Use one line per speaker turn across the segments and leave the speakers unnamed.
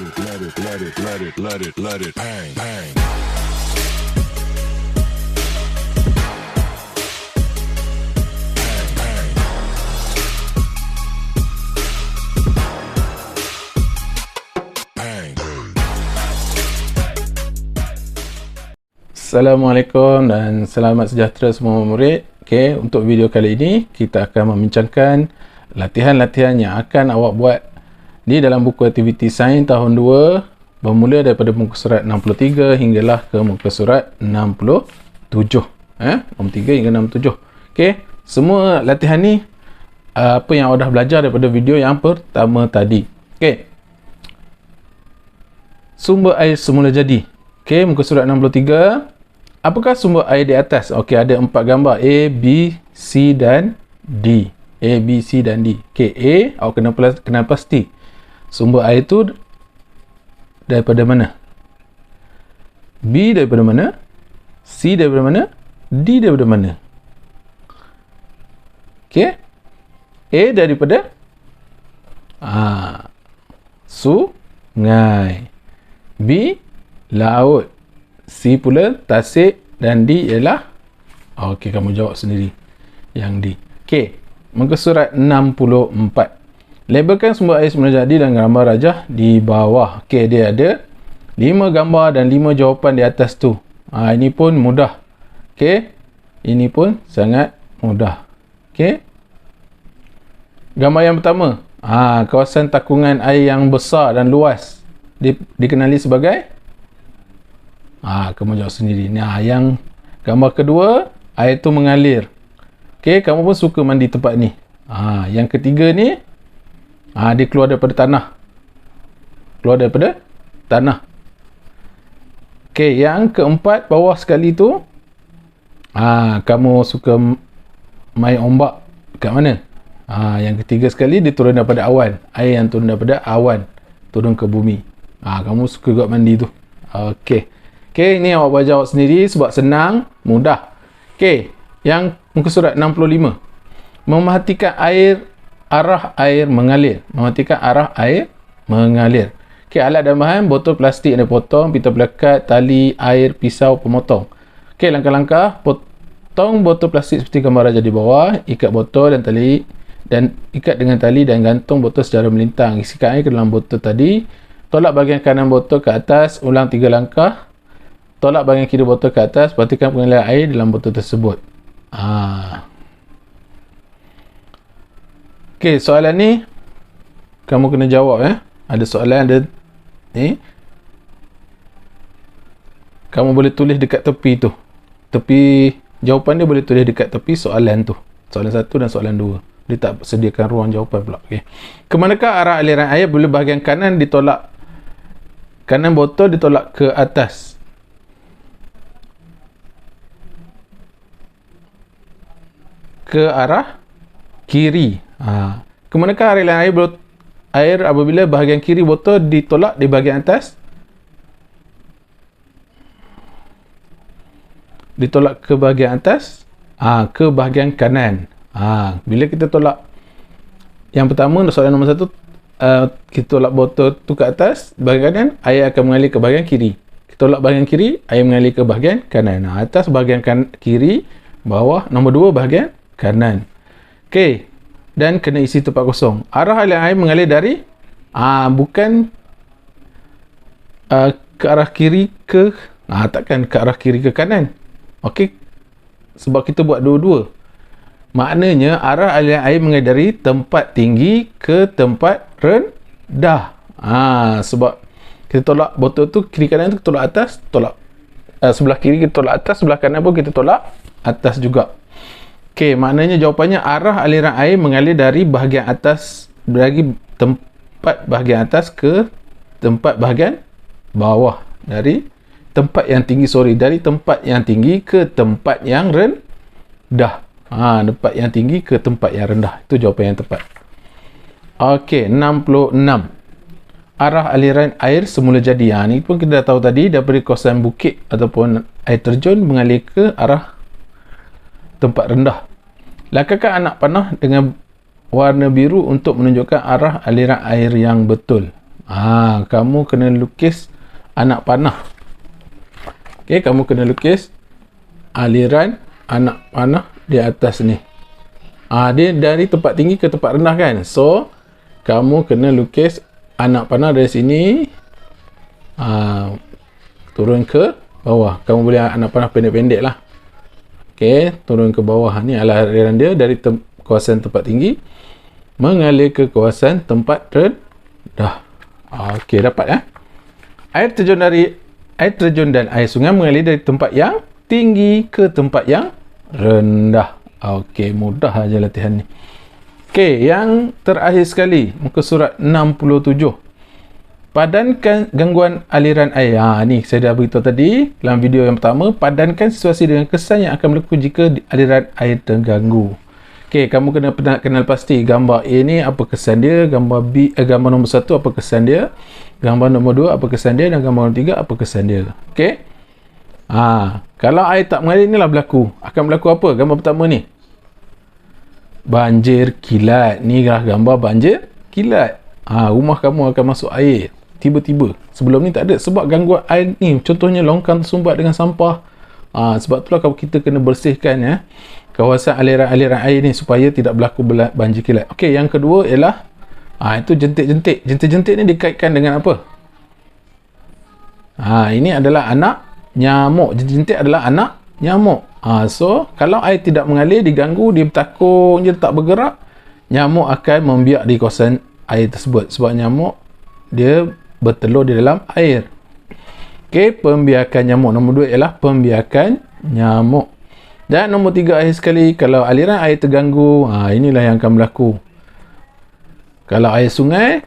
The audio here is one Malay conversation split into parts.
let it bang, bang.
Assalamualaikum dan selamat sejahtera semua murid. Okey, untuk video kali ini kita akan membincangkan latihan-latihan yang akan awak buat di dalam buku aktiviti sains tahun 2 bermula daripada muka surat 63 hinggalah ke muka surat 67. 63 hingga 67. Okey, semua latihan ni apa yang awak dah belajar daripada video yang pertama tadi. Okey. Sumber air semula jadi. Okey, muka surat 63. Apakah sumber air di atas? Okey, ada 4 gambar A, B, C dan D. A, B, C dan D. Okey, A, awak kena pasti sumber air tu daripada mana? B daripada mana? C daripada mana? D daripada mana? Okey. A daripada sungai. B, laut. C pula tasik dan D ialah okey, kamu jawab sendiri yang D. Okey, muka surat 64. Labelkan sumber air semula jadi dan gambar rajah di bawah. Okey, dia ada 5 gambar dan 5 jawapan di atas tu. Ini pun mudah. Okey, ini pun sangat mudah. Okey, gambar yang pertama, kawasan takungan air yang besar dan luas dikenali sebagai kamu jawab sendiri. Yang gambar kedua, air tu mengalir. Okey, kamu pun suka mandi tempat ni. Yang ketiga ni, dia keluar daripada tanah. Keluar daripada tanah. Okey, yang keempat, bawah sekali tu, kamu suka main ombak kat mana? Yang ketiga sekali, dia turun daripada awan. Air yang turun daripada awan turun ke bumi. Kamu suka buat mandi tu. Okey. Okey, ni awak boleh jawab sendiri sebab senang, mudah. Okey, yang muka surat 65. Memerhatikan arah air mengalir. Memerhatikan arah air mengalir. Okey, alat dan bahan, botol plastik yang dipotong, pita pelekat, tali, air, pisau, pemotong. Okey, langkah-langkah, potong botol plastik seperti gambar rajah di bawah, ikat botol dan tali dan ikat dengan tali dan gantung botol secara melintang. Isikan air ke dalam botol tadi. Tolak bahagian kanan botol ke atas, ulang 3 langkah. Tolak bahagian kiri botol ke atas, perhatikan pengaliran air dalam botol tersebut. Okey, soalan ni kamu kena jawab. Ada soalan, ada ni. Kamu boleh tulis dekat tepi tu. Tepi jawapan dia boleh tulis dekat tepi soalan tu. Soalan 1 dan soalan 2. Dia tak sediakan ruang jawapan pula. Okey. Kemanakah arah aliran air? Boleh bahagian kanan ditolak. Kanan botol ditolak ke atas. Ke arah kiri. Kemanakah aliran air apabila bahagian kiri botol ditolak di bahagian atas? Ditolak ke bahagian atas? Ke bahagian kanan. Bila kita tolak yang pertama, soalan nombor 1, kita tolak botol tu ke atas, bahagian kanan, air akan mengalir ke bahagian kiri. Kita tolak bahagian kiri, air mengalir ke bahagian kanan. Atas bahagian kiri, bawah nombor 2 bahagian kanan. Okey, dan kena isi tempat kosong. Arah aliran air mengalir dari bukan ke arah kiri ke takkan ke arah kiri ke kanan. Okey, sebab kita buat dua-dua. Maknanya arah aliran air mengalir dari tempat tinggi ke tempat rendah. Sebab kita tolak botol tu kiri kanan tu, kita tolak atas, tolak sebelah kiri kita tolak atas, sebelah kanan pun kita tolak atas juga. Okey, maknanya jawapannya arah aliran air mengalir dari bahagian atas, dari tempat bahagian atas ke tempat bahagian bawah. Dari tempat yang tinggi, dari tempat yang tinggi ke tempat yang rendah. Tempat yang tinggi ke tempat yang rendah. Itu jawapan yang tepat. Okey, 66. Arah aliran air semula jadi. Ni pun kita dah tahu tadi, daripada kawasan bukit ataupun air terjun mengalir ke arah tempat rendah. Lakarkan anak panah dengan warna biru untuk menunjukkan arah aliran air yang betul. Kamu kena lukis anak panah. Okey, kamu kena lukis aliran anak panah di atas ni. Dia dari tempat tinggi ke tempat rendah kan. So, kamu kena lukis anak panah dari sini turun ke bawah. Kamu boleh anak panah pendek-pendek lah. Okey, turun ke bawah. Ni adalah aliran dia dari kawasan tempat tinggi mengalir ke kawasan tempat rendah. Okey, dapat Air terjun dan air sungai mengalir dari tempat yang tinggi ke tempat yang rendah. Okey, mudah aja latihan ni. Okey, yang terakhir sekali, muka surat 67. Padankan gangguan aliran air. Ni saya dah beritahu tadi dalam video yang pertama. Padankan situasi dengan kesan yang akan berlaku jika aliran air terganggu. Okey, kamu kena kenal pasti gambar A ni apa kesan dia, gambar nombor 1 apa kesan dia, gambar nombor 2 apa kesan dia, dan gambar nombor 3 apa kesan dia. Okey. Kalau air tak mengalir, inilah berlaku. Akan berlaku apa? Gambar pertama ni. Banjir kilat. Ni lah gambar banjir kilat. Rumah kamu akan masuk air tiba-tiba. Sebelum ni tak ada. Sebab gangguan air ni, contohnya longkang tersumbat dengan sampah. Sebab itulah kita kena bersihkan kawasan aliran-aliran air ni supaya tidak berlaku banjir kilat. Okey, yang kedua ialah itu jentik-jentik. Jentik-jentik ni dikaitkan dengan apa? Ini adalah anak nyamuk. Jentik-jentik adalah anak nyamuk. So, kalau air tidak mengalir, diganggu, dia bertakung je tak bergerak, nyamuk akan membiak di kawasan air tersebut. Sebab nyamuk dia bertelur di dalam air. Okey, pembiakan nyamuk. Nombor 2 ialah pembiakan nyamuk. Dan nombor 3 akhir sekali, kalau aliran air terganggu, inilah yang akan berlaku. Kalau air sungai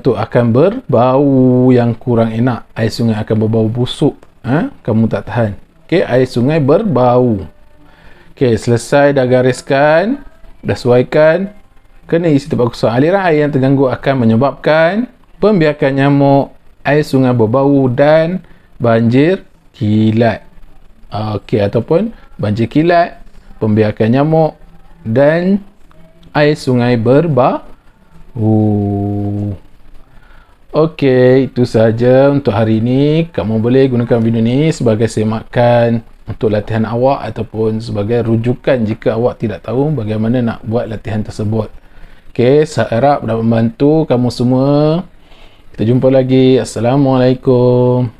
tu akan berbau yang kurang enak. Air sungai akan berbau busuk. Kamu tak tahan. Okey, air sungai berbau. Okey, selesai dah gariskan, dah sesuaikan. Kena isi tempat kosong. Aliran air yang terganggu akan menyebabkan pembiakan nyamuk, air sungai berbau dan banjir kilat. Okey, ataupun banjir kilat, pembiakan nyamuk dan air sungai berbau. Okey, itu sahaja untuk hari ini. Kamu boleh gunakan video ni sebagai semakan untuk latihan awak ataupun sebagai rujukan jika awak tidak tahu bagaimana nak buat latihan tersebut. Okey, saya harap dapat membantu kamu semua. Kita jumpa lagi. Assalamualaikum.